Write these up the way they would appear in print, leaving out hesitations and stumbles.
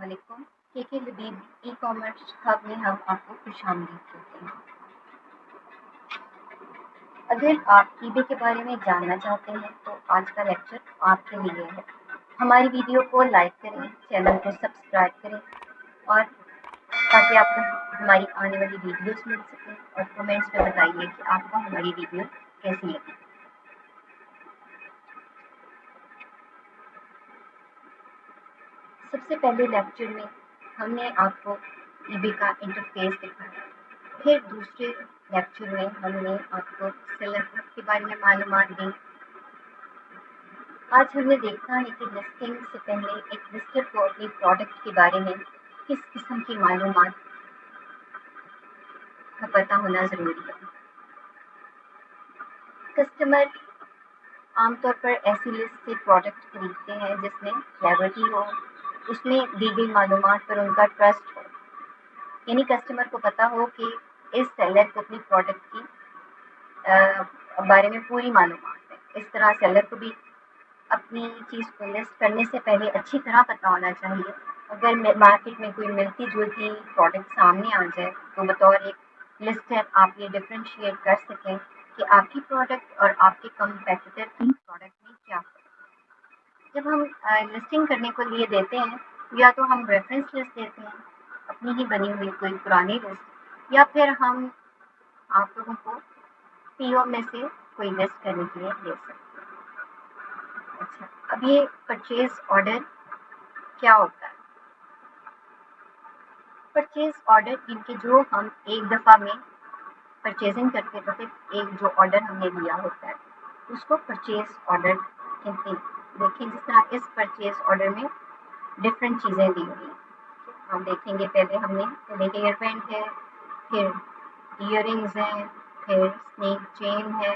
अस्सलामुअलैकुम। KK Labib e-commerce hub में हम आपको खुशामदीद कहते हैं। अगर आप ईबे के बारे में जानना चाहते हैं तो आज का लेक्चर आपके लिए है। हमारी वीडियो को लाइक करें, चैनल को सब्सक्राइब करें और ताकि आपको हमारी आने वाली वीडियोस मिल सकें और कमेंट्स में बताइए कि आपको हमारी वीडियो कैसी लगी। सबसे पहले लेक्चर में हमने आपको ईबे का इंटरफेस दिखाया। फिर दूसरे लेक्चर में हमने आपको सेलर हब के बारे में मालूमात दी। आज हमने देखा है कि लिस्टिंग से पहले एक विजिटर को अपनी प्रोडक्ट के बारे में किस किस्म की मालूमात का पता होना ज़रूरी है। कस्टमर आमतौर पर ऐसी लिस्ट से प्रोडक्ट खरीदते हैं जिसमें क्लैरिटी हो, उसमें दी गई मालूमात पर उनका ट्रस्ट हो, यानी कस्टमर को पता हो कि इस सेलर को अपनी प्रोडक्ट की बारे में पूरी मालूमात है। इस तरह सेलर को भी अपनी चीज़ को लिस्ट करने से पहले अच्छी तरह पता होना चाहिए। अगर मार्केट में कोई मिलती जुलती प्रोडक्ट सामने आ जाए तो बतौर एक लिस्टर आप ये डिफ्रेंशिएट कर सकें कि आपकी प्रोडक्ट और आपके कंपेटिटर की प्रोडक्ट में क्या है। जब हम लिस्टिंग करने को लिए देते हैं या तो हम रेफरेंस लिस्ट देते हैं, अपनी ही बनी हुई कोई पुरानी लिस्ट, या फिर हम आप लोगों को पीओ में से कोई लिस्ट करने के लिए दे सकते हैं। अच्छा, अब ये परचेज ऑर्डर क्या होता है? परचेज ऑर्डर इनके जो हम एक दफ़ा में परचेजिंग करते वक्त एक जो ऑर्डर हमने दिया होता है उसको परचेज ऑर्डर कहते हैं। देखें जिस तरह इस परचेज ऑर्डर में डिफरेंट चीज़ें दी हुई हैं। हम देखेंगे पहले हेयर बैंड है, फिर ईयरिंग्स हैं, फिर स्नेक चेन है,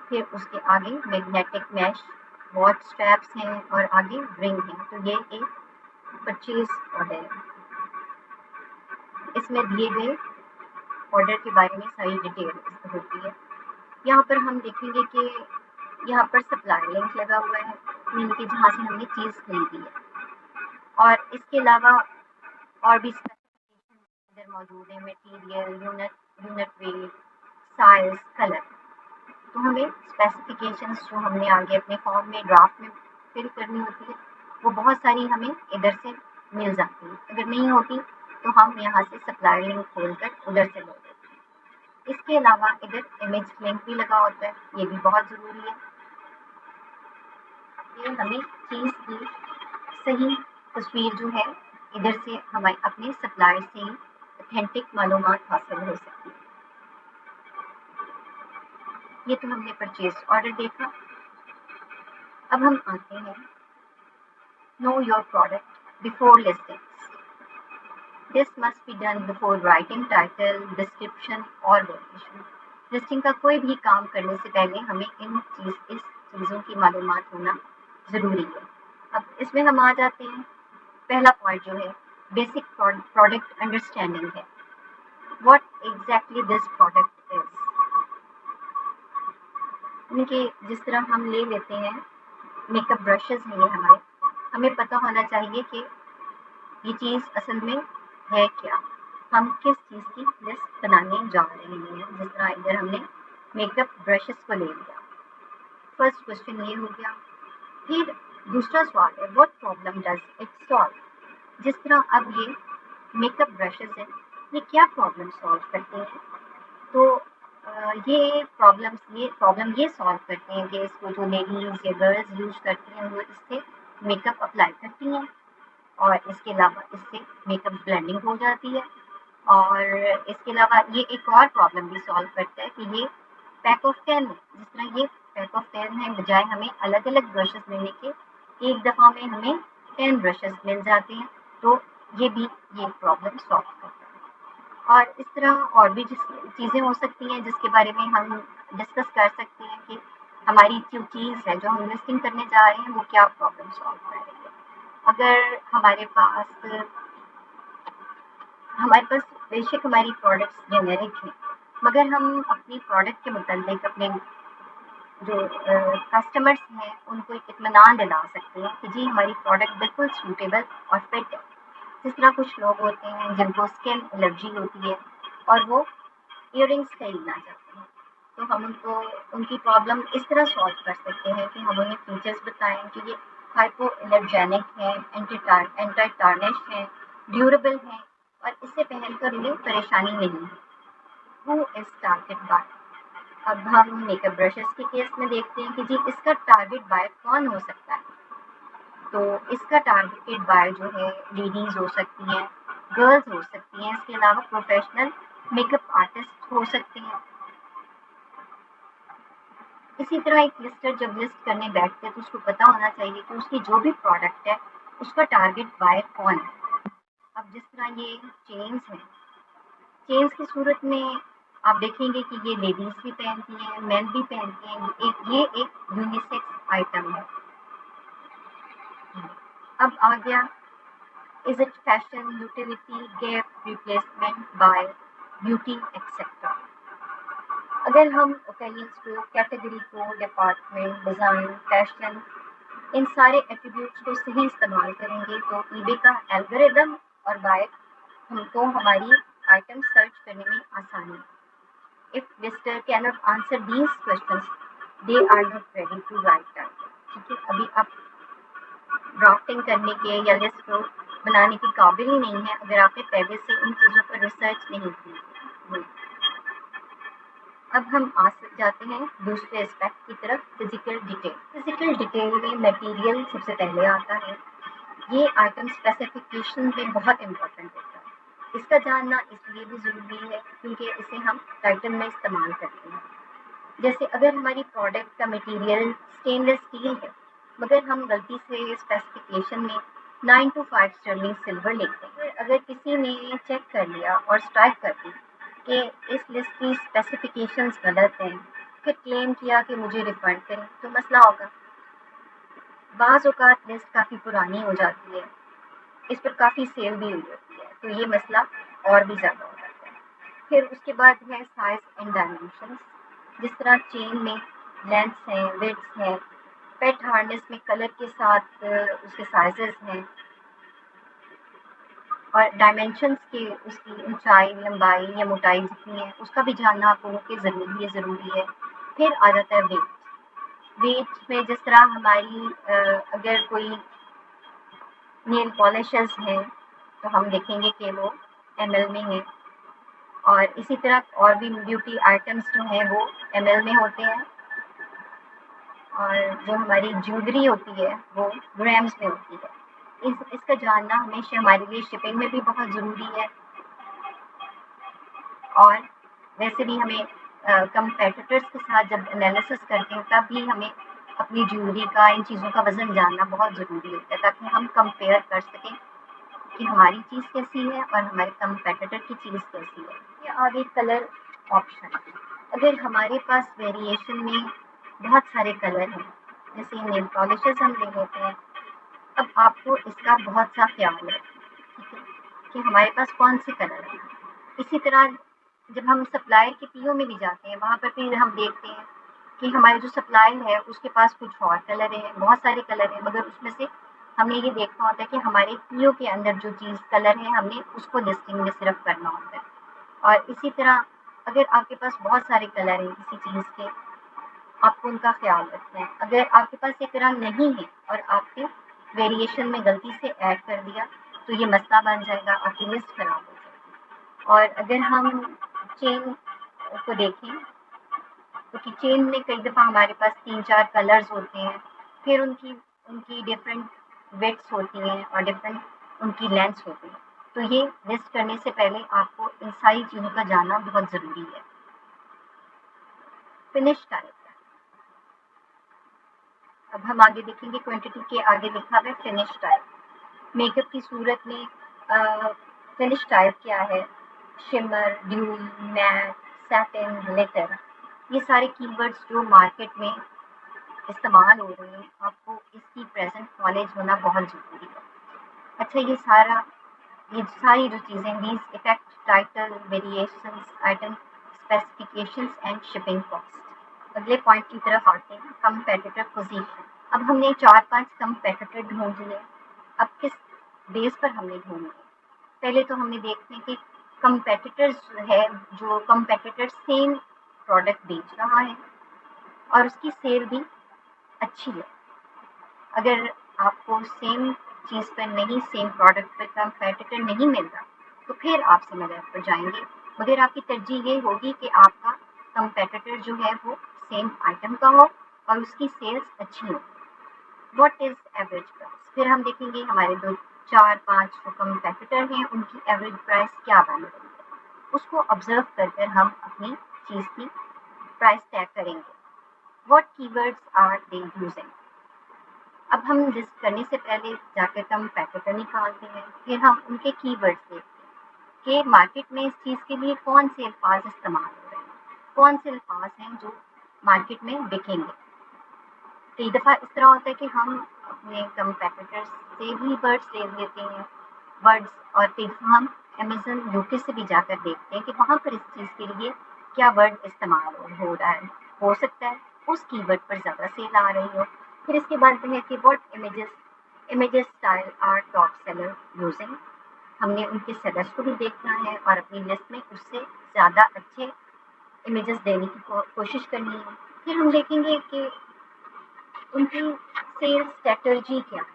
फिर उसके आगे मैग्नेटिक मैश वॉच स्ट्रैप्स हैं और आगे रिंग है। तो ये एक परचेज ऑर्डर है। इसमें दिए गए ऑर्डर के बारे में सारी डिटेल होती है। यहाँ पर हम देखेंगे कि यहाँ पर सप्लाई लिंक लगा हुआ है, मीन कि जहाँ से हमने चीज़ खरीदी है, और इसके अलावा और भी स्पेसिफिकेशन इधर मौजूद है, material, unit weight, size, colour. तो हमें स्पेसिफिकेशंस जो हमने आगे अपने फॉर्म में ड्राफ्ट में फिल करनी होती है वो बहुत सारी हमें इधर से मिल जाती है। अगर नहीं होती तो हम यहाँ से सप्लाई लिंक खोलकर उधर से ले लेते हैं। इसके अलावा इधर इमेज लिंक भी लगा होता है, ये भी बहुत ज़रूरी है। ये हमें चीज़ की सही तस्वीर जो है इधर से हमें अपने सप्लायर से ही ऑथेंटिक मालूमात हासिल हो सकती है। ये तो हमने परचेज ऑर्डर देखा। अब हम आते हैं know your product before listing. This must be done before writing title, description और variation. लिस्टिंग का कोई भी काम करने से पहले हमें इस चीज़ों की मालूमात होना ज़रूरी है। अब इसमें हम आ जाते हैं, पहला पॉइंट जो है बेसिक प्रोडक्ट अंडरस्टैंडिंग है। What exactly this product is? इनके जिस तरह हम ले लेते हैं मेकअप ब्रशेज़ हैं ये हमारे, हमें पता होना चाहिए कि ये चीज़ असल में है क्या, हम किस चीज़ की लिस्ट बनाने जा रहे हैं। जिस तरह इधर हमने मेकअप ब्रशेस को ले लिया, फर्स्ट क्वेश्चन ये हो गया। फिर दूसरा सवाल है what problem does it solve. जिस तरह अब ये मेकअप ब्रशेस हैं, ये क्या प्रॉब्लम सॉल्व करते हैं? तो ये प्रॉब्लम ये सॉल्व करते हैं कि इसको जो लेडीज़ या गर्ल्स यूज करती हैं वो इससे मेकअप अप्लाई करती हैं और इसके अलावा इससे मेकअप ब्लेंडिंग हो जाती है। और इसके अलावा ये एक और प्रॉब्लम भी सॉल्व करता है कि ये पैक ऑफ 10 है। जिस तरह ये पैक ऑफ 10 है, बजाय हमें अलग अलग ब्रशेस लेने के एक दफ़ा में हमें 10 ब्रशेस मिल जाते हैं। तो ये भी ये प्रॉब्लम सॉल्व करता है। और इस तरह और भी चीज़ें हो सकती हैं जिसके बारे में हम डिस्कस कर सकते हैं कि हमारी जो चीज़ है जो हम लिस्टिंग करने जा रहे हैं वो क्या प्रॉब्लम सॉल्व कर रही है। अगर हमारे पास बेशक हमारी प्रोडक्ट्स जेनेरिक हैं, मगर हम अपनी प्रोडक्ट के मुताबिक अपने जो कस्टमर्स हैं उनको इत्मीनान दिला सकते हैं कि जी हमारी प्रोडक्ट बिल्कुल सूटेबल और फिट है। जिस तरह कुछ लोग होते हैं जिनको स्किन एलर्जी होती है और वो इयररिंग्स खरीदना चाहते हैं, तो हम उनको उनकी प्रॉब्लम इस तरह सॉल्व कर सकते हैं कि हम उन्हें फीचर्स बताएं कि ये हाइपो एलर्जेनिक है, एंटी टार्निश है, ड्यूरेबल है और इसे पहनकर उन्हें परेशानी नहीं है। Who is target buy? अब हम मेकअप ब्रशेस के केस में देखते हैं कि जी इसका टारगेट बायर कौन हो सकता है। तो इसका टारगेटेड बायर जो है लेडीज हो सकती हैं, गर्ल्स हो सकती हैं, इसके अलावा प्रोफेशनल मेकअप आर्टिस्ट हो सकते हैं। इसी तरह एक लिस्टर जब लिस्ट करने बैठते हैं तो उसको पता होना चाहिए कि उसकी जो भी प्रोडक्ट है उसका टारगेट बायर कौन है। अब जिस तरह ये चेन्स हैं, चेन्स की सूरत में आप देखेंगे कि ये लेडीज भी पहनती हैं, मेन भी पहनते हैं, ये एक यूनिसेक्स आइटम है। अब आ गया, is it fashion, utility, gift, replacement bye, beauty etcetera. अगर हम ओपिनियंस को, कैटेगरी को, डिपार्टमेंट, डिज़ाइन, फैशन, इन सारे एट्रीब्यूट्स को सही इस्तेमाल करेंगे तो ईबे का एल्गोरिदम और बायर हमको हमारी आइटम सर्च करने में आसानी। If lister cannot answer these questions they are not ready to write down. ठीक है, अभी आप ड्राफ्टिंग करने के या लिस्ट को बनाने के काबिल ही नहीं है अगर आपने पहले से इन चीज़ों पर रिसर्च नहीं की। अब हम आ जाते हैं दूसरे एस्पेक्ट की तरफ, फिजिकल डिटेल। फिजिकल डिटेल में मटेरियल सबसे पहले आता है। ये आइटम स्पेसिफिकेशन में बहुत इंपॉर्टेंट होता है। इसका जानना इसलिए भी ज़रूरी है क्योंकि इसे हम टाइटल में इस्तेमाल करते हैं। जैसे अगर हमारी प्रोडक्ट का मटेरियल स्टेनलेस स्टील है मगर हम गलती से स्पेसिफिकेशन में 9 to 5 स्टर्लिंग सिल्वर लिखते हैं, अगर किसी ने चेक कर लिया और स्ट्राइक कर दी कि इस लिस्ट की स्पेसिफिकेशंस गलत हैं, फिर क्लेम किया कि मुझे रिफंड करें, तो मसला होगा। बाज़ औक़ात लिस्ट काफ़ी पुरानी हो जाती है, इस पर काफ़ी सेल भी हुई होती है, तो ये मसला और भी ज़्यादा हो जाता है। फिर उसके बाद है साइज़ एंड डायमेंशंस। जिस तरह चेन में लेंथ्स हैं, विड्थ्स हैं, पेट हार्नेस में कलर के साथ उसके साइजेस हैं और डायमेंशंस के उसकी ऊंचाई, लंबाई या मोटाई जितनी है उसका भी जानना आपको कि ज़रूरी है। फिर आ जाता है वेट। वेट में जिस तरह हमारी अगर कोई नेल पॉलिशेस हैं तो हम देखेंगे कि वो ml में है और इसी तरह और भी ब्यूटी आइटम्स जो हैं वो ml में होते हैं और जो हमारी ज्वेलरी होती है वो ग्राम्स में होती है। इसका जानना हमेशा हमारे लिए शिपिंग में भी बहुत ज़रूरी है और वैसे भी हमें कंपेटिटर्स के साथ जब एनालिसिस करते हैं तब भी हमें अपनी ज्वेलरी का, इन चीज़ों का वज़न जानना बहुत ज़रूरी होता है ताकि हम कंपेयर कर सकें कि हमारी चीज़ कैसी है और हमारे कंपेटिटर की चीज़ कैसी है। ये आगे कलर ऑप्शन। अगर हमारे पास वेरिएशन में बहुत सारे कलर हैं, जैसे नेल पॉलिशेस हम ले लेते हैं, अब आपको इसका बहुत सा ख्याल है, ठीक है, कि हमारे पास कौन से कलर हैं। इसी तरह जब हम सप्लायर के पीओ में भी जाते हैं वहाँ पर भी हम देखते हैं कि हमारे जो सप्लायर है उसके पास कुछ और कलर है, बहुत सारे कलर हैं, मगर उसमें से हमने ये देखना होता है कि हमारे पीओ के अंदर जो चीज़ कलर है हमने उसको लिस्टिंग में सिर्फ करना होता है। और इसी तरह अगर आपके पास बहुत सारे कलर हैं किसी चीज़ के, आपको उनका ख्याल रखना है। अगर आपके पास एक रंग नहीं है और आपने वेरिएशन में गलती से ऐड कर दिया तो ये मसला बन जाएगा, आपकी लिस्ट खराब हो जाएगी। और अगर हम चेन को देखें तो चेन में कई दफ़ा हमारे पास 3-4 कलर्स होते हैं, फिर उनकी उनकी डिफरेंट विड्थ्स होती हैं और डिफरेंट उनकी लेंथ्स होती हैं। तो ये लिस्ट करने से पहले आपको इन सारी चीज़ों का जानना बहुत ज़रूरी है। Finish type. अब हम आगे देखेंगे क्वांटिटी के आगे लिखा है फिनिश टाइप। मेकअप की सूरत में फिनिश टाइप क्या है? Shimmer, dual, matte, satin, glitter, ये सारे कीवर्ड्स जो मार्केट में इस्तेमाल हो रहे हैं, आपको इसकी प्रेजेंट नॉलेज होना बहुत ज़रूरी है। अच्छा, ये सारी जो चीज़ें, these effect title, variations, item specifications and shipping cost. अगले पॉइंट की तरफ आते हैं, कंपेटिटर पोजीशन। अब हमने 4-5 कंपेटिटर ढूंढ लिए, अब किस बेस पर हमने ढूंढे? पहले तो हमने देखते हैं कि कंपेटिटर्स है, जो कंपेटिटर सेम प्रोडक्ट बेच रहा है और उसकी सेल भी अच्छी है। अगर आपको सेम चीज़ पर नहीं, सेम प्रोडक्ट पर कंपेटिटर नहीं मिल रहा, तो फिर आप सिमिलर पर जाएंगे, मगर आपकी तरजीह ये होगी कि आपका कंपेटिटर जो है वो सेम आइटम का हो और उसकी सेल्स अच्छी हो। What is average price? फिर हम देखेंगे हमारे 2, 4, 5 जो कंपेटिटर हैं उनकी एवरेज प्राइस क्या बन रही है, उसको ऑब्जर्व कर हम अपनी चीज़ की प्राइस तय करेंगे। What keywords are they using? अब हम लिस्ट करने से पहले जाकर कंपेटिटर निकालते हैं, फिर हम उनके कीवर्ड्स देखते हैं कि मार्केट में इस चीज़ के लिए कौन से अल्फाज इस्तेमाल हो रहे हैं, कौन से अल्फाज हैं जो मार्केट में बिकेंगे। कई दफ़ा इस तरह होता है कि हम अपने कंपेटिटर्स से भी वर्ड्स ले लेते हैं वर्ड्स, और कई दफ़ा हम अमेज़न यूके से भी जाकर देखते हैं कि वहाँ पर इस चीज़ के लिए क्या वर्ड इस्तेमाल हो रहा है। हो सकता है उस कीवर्ड पर ज़्यादा सेल आ रही हो। फिर इसके बाद है कि what images style are top seller using? हमने उनके सेलर्स को भी देखना है और अपनी लिस्ट में उससे ज़्यादा अच्छे इमेजेस देने की कोशिश करनी है। फिर हम देखेंगे कि उनकी सेल्स स्ट्रेटर्जी क्या है,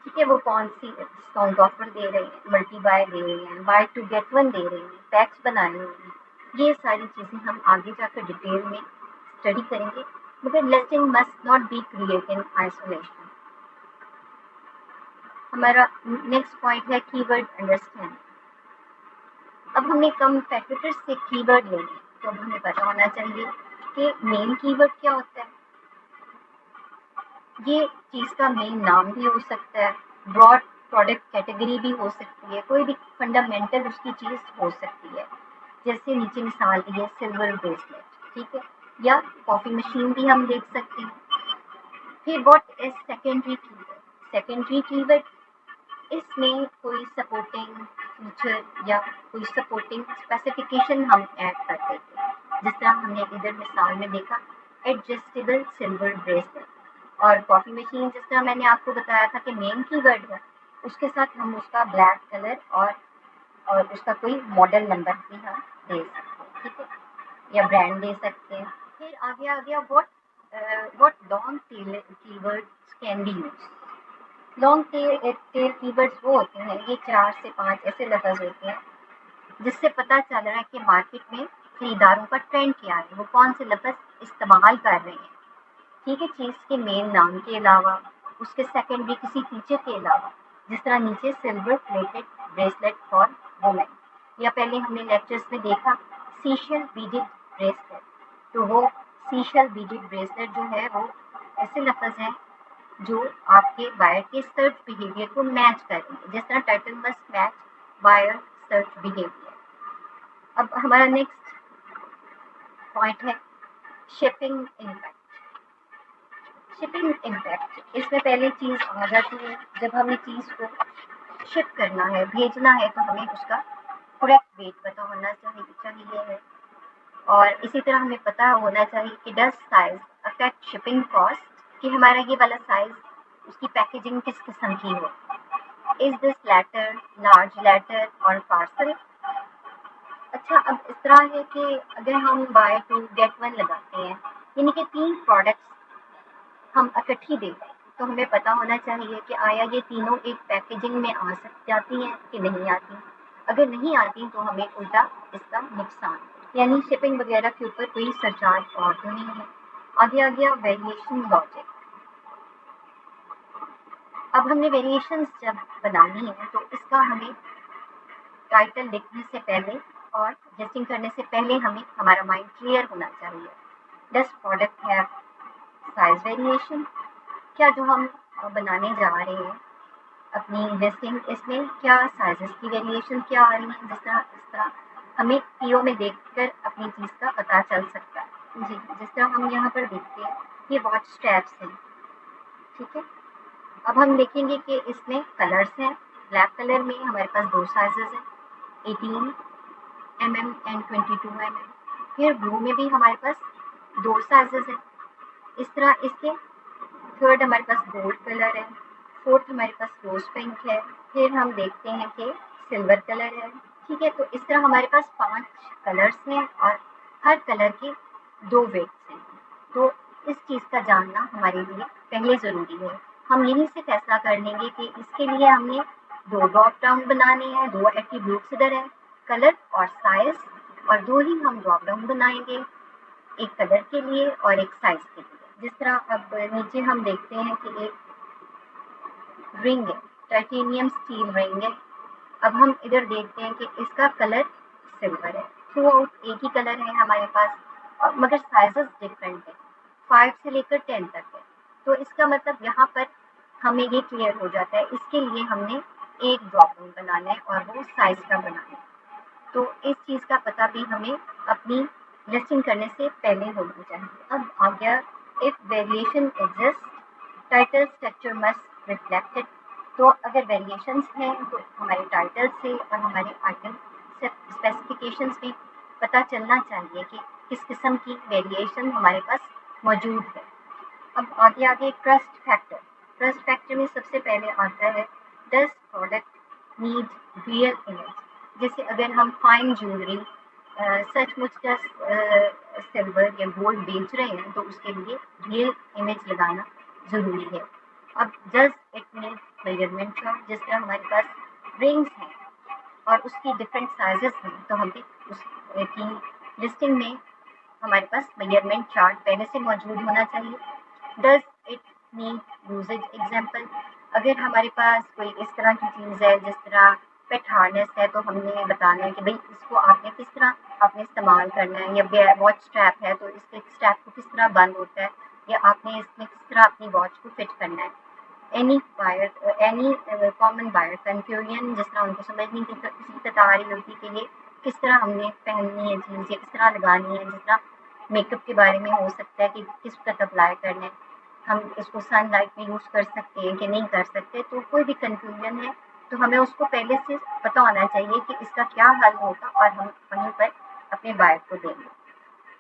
ठीक है, वो कौन सी डिस्काउंट ऑफर दे रहे हैं, मल्टी बाय दे रहे हैं, बाय टू गेट वन दे रहे हैं, पैक्स बनाए हुए हैं। ये सारी चीज़ें हम आगे जाकर डिटेल में स्टडी करेंगे, मगर listing must not be created in isolation. हमारा नेक्स्ट पॉइंट है कीवर्ड अंडरस्टैंड। अब हमने कंपेटिटर्स से कीवर्ड लेने, तो अब हमें पता होना चाहिए कि मेन कीवर्ड क्या होता है। ये चीज़ का मेन नाम भी हो सकता है, ब्रॉड प्रोडक्ट कैटेगरी भी हो सकती है, कोई भी फंडामेंटल उसकी चीज़ हो सकती है। जैसे नीचे मिसाल दी है सिल्वर ब्रेसलेट, ठीक है, या कॉफ़ी मशीन भी हम देख सकते हैं। फिर what is secondary keyword? Secondary keyword, इसमें कोई सपोर्टिंग फीचर या कोई सपोर्टिंग स्पेसिफिकेशन हम ऐड कर देते हैं। जिस तरह हमने इधर मिसाल में देखा एडजस्टेबल सिल्वर ब्रेसलेट, और कॉफ़ी मशीन जिस तरह मैंने आपको बताया था कि मेन कीवर्ड है, उसके साथ हम उसका ब्लैक कलर और उसका कोई मॉडल नंबर भी हम दे सकते हैं, ठीक है, या ब्रांड दे सकते हैं। फिर आगे आ गया what long tail keywords can be use. Long tail keywords वो होते हैं, ये 4 से 5 ऐसे लफ्ज़ होते हैं जिससे पता चल रहा है कि मार्केट में खरीदारों का ट्रेंड क्या है, वो कौन से लफ्ज़ इस्तेमाल कर रहे हैं, ठीक है, चीज़ के मेन नाम के अलावा, उसके सेकेंडरी किसी फीचर के अलावा। जिस तरह नीचे silver plated bracelet for women, या पहले हमने लेक्चर्स में देखा सीशल बीडेड ब्रेसलेट, तो वो सीशल बीडेड ब्रेसलेट जो है वो ऐसे लफ्ज़ हैं जो आपके बायर के सर्च बिहेवियर को मैच करेंगे, जिस तरह title must match buyer search behaviour. अब हमारा नेक्स्ट पॉइंट है शिपिंग इम्पैक्ट। शिपिंग इम्पैक्ट, इसमें पहले चीज़ आ जाती है जब हमें चीज़ को शिप करना है, भेजना है, तो हमें उसका करेक्ट वेट पता होना चाहिए है, और इसी तरह हमें पता होना चाहिए कि does size affect shipping cost, कि हमारा ये वाला साइज उसकी पैकेजिंग किस किस्म की हो। Is this letter large letter और पार्सल? अच्छा, अब इस तरह है कि अगर हम बाय टू गेट वन लगाते हैं, यानी कि 3 प्रोडक्ट्स हम इकट्ठी दे दें, तो हमें पता होना चाहिए कि आया ये तीनों एक पैकेजिंग में आ जाती हैं कि नहीं आती। अगर नहीं आती तो हमें उल्टा इसका नुकसान, यानी शिपिंग वगैरह के ऊपर कोई सरचार्ज और तो नहीं है। आगे आ गया वेरिएशन लॉजिक। अब हमने वेरिएशंस जब बनानी है तो इसका हमें टाइटल लिखने से पहले और जस्टिंग करने से पहले हमें हमारा माइंड क्लियर होना चाहिए। Does product have size variation? क्या जो हम बनाने जा रहे हैं अपनी लिस्टिंग, इसमें क्या साइजेस की वेरिएशन क्या आ रही है, इस तरह हमें पीओ में देखकर अपनी चीज़ का पता चल सकता है जी। जिस तरह हम यहाँ पर देखते हैं ये वॉच स्ट्रैप्स हैं, ठीक है। अब हम देखेंगे कि इसमें कलर्स हैं। ब्लैक कलर में हमारे पास 2 साइजेस हैं, 18 mm एंड 22 mm। फिर ब्लू में भी हमारे पास 2 साइजेस हैं। इस तरह इसके थर्ड हमारे पास गोल्ड कलर है, फोर्थ हमारे पास रोज पिंक है। फिर हम देखते हैं कि सिल्वर कलर है। ठीक है, तो इस तरह हमारे पास 5 कलर्स हैं और हर कलर के 2 वेट्स हैं। तो इस चीज़ का जानना हमारे लिए पहले ज़रूरी है। हम यहीं से फैसला कर लेंगे कि इसके लिए हमने 2 ड्रॉप डाउन बनाने हैं, 2 एट्रीब्यूट्स इधर हैं, कलर और साइज, और 2 ही हम ड्रॉप डाउन बनाएंगे, एक कलर के लिए और एक साइज के लिए। जिस तरह अब नीचे हम देखते हैं कि एक रिंग है, टाइटेनियम स्टील रिंग है। अब हम इधर देखते हैं कि इसका कलर सिल्वर है, थ्रू आउट एक ही कलर है हमारे पास, और मगर साइजेस डिफरेंट है, 5 से लेकर 10 तक है। तो इसका मतलब यहाँ पर हमें ये क्लियर हो जाता है, इसके लिए हमने एक ड्रॉप डाउन बनाना है और वो साइज का बनाना है। तो इस चीज़ का पता भी हमें अपनी लिस्टिंग करने से पहले होना चाहिए। अब आ गया if variation exist, title structure must reflected. तो अगर वेरिएशंस हैं तो हमारे टाइटल से और हमारे आइटम स्पेसिफिकेशंस में पता चलना चाहिए कि किस किस्म की वेरिएशन हमारे पास मौजूद है। अब आगे ट्रस्ट फैक्टर। ट्रस्ट फैक्टर में सबसे पहले आता है does product need real image. जैसे अगर हम फाइन ज्वेलरी सचमुच का सिल्वर या गोल्ड बेच रहे हैं तो उसके लिए रियल इमेज लगाना ज़रूरी है। अब does it need measurement chart. जिस तरह हमारे पास रिंग्स हैं और उसकी डिफरेंट साइजेस हैं, तो हमें उसकी लिस्टिंग में हमारे पास मेजरमेंट चार्ट पहले से मौजूद होना चाहिए। Does it need usage example. अगर हमारे पास कोई इस तरह की चीज़ है जिस तरह पेट हार्नेस है, तो हमने बताना है कि भाई इसको आपने किस तरह आपने इस्तेमाल करना है, या वॉच स्ट्रैप है तो इसके स्ट्रैप को किस तरह बंद होता है, या आपने इसमें किस तरह अपनी वॉच को फिट करना है। एनी कॉमन बायर कंफ्यूजन, जिस तरह उनको समझने की किसी पता आ रही होती कि ये किस तरह हमने पहननी है चीज़, या किस तरह लगानी है। जिस तरह मेकअप के बारे में हो सकता है कि किस वक्त अप्लाई करना है, हम इसको सनलाइट में यूज़ कर सकते हैं कि नहीं कर सकते। तो कोई भी कंफ्यूजन है तो हमें उसको पहले से पता होना चाहिए कि इसका क्या हल होगा, और हम वहीं पर अपने बायर को देंगे।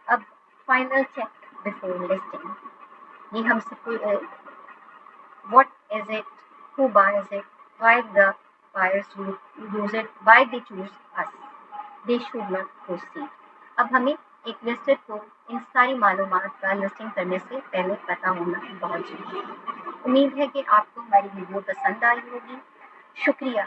अब फाइनल चेक बिफोर लिस्टिंग, ये हम सबको what is it, who buys it, why the buyers use it, why they choose us, they should not proceed। अब हमें एक लिस्टेड को इन सारी मालूमात का लिस्टिंग करने से पहले पता होना बहुत जरूरी है। उम्मीद है कि आपको हमारी वीडियो पसंद आई होगी। शुक्रिया